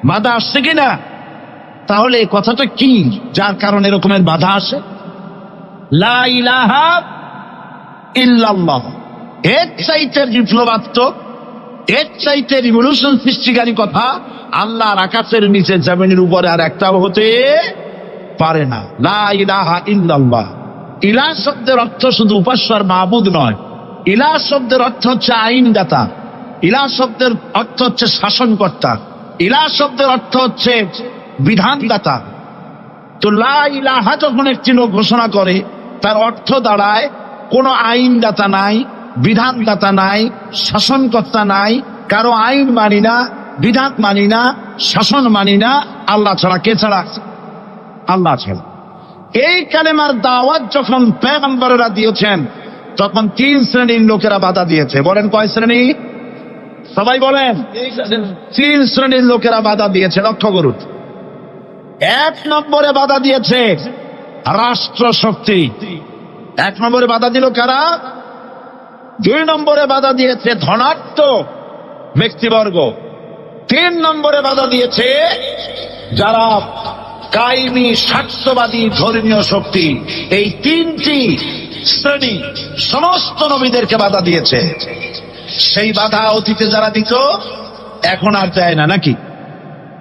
বাধা আসছে কিনা? তাহলে এই কথাটা কি যার কারণে এরকমের বাধা আসে? লা ইলাহা ইল্লাল্লাহ, এর চাইতে বিপ্লবাত্মক, এর চাইতে রিভলিউশন সৃষ্টিকারী কথা আল্লাহর আকাশের নিচে জমিনের উপরে আর একটাও হতে পারে না। লা ইলাহা ইল্লাল্লাহ। ইলাহ শব্দের অর্থ শুধু উপাস্যর মাবুদ নয়, ইলাহ শব্দের অর্থ হচ্ছে আইনদাতা, ইলাহ শব্দের অর্থ হচ্ছে শাসনকর্তা, ইলাহ শব্দের অর্থ হচ্ছে বিধানদাতা। তো লা ইলাহা যখন একটি লোক ঘোষণা করে, তার অর্থ দাঁড়ায় কোনো আইনদাতা নাই, বিধানদাতা নাই, শাসনকর্তা নাই, কারো আইন মানি না, বিধান মানি না, শাসন মানি না, আল্লাহ ছাড়া। কে ছাড়া? আল্লাহ ছাড়া। এই কালেমার দাওয়াত যখন পয়গম্বরেরা দিয়েছেন, তখন 3 শ্রেণীর লোকেরা বাধা দিয়েছে। বলেন কয় শ্রেণী? সবাই বলেন। 3 শ্রেণীর লোকেরা বাধা দিয়েছে। লক্ষ্য করুন। 1 নম্বরে বাধা দিয়েছে রাষ্ট্র শক্তি। 1 নম্বরে বাধা দিল কারা? 2 নম্বরে বাধা দিয়েছে ধনাঢ্য ব্যক্তিবর্গ। 3 নম্বরে বাধা দিয়েছে যারা কায়েমি স্বার্থবাদী ধর্মীয় শক্তি। এই 3টি শ্রেণী সমস্ত নবীদেরকে বাধা দিয়েছে। সেই বাধা অতীতে যারা দিত, এখন আর দেয় না, নাকি?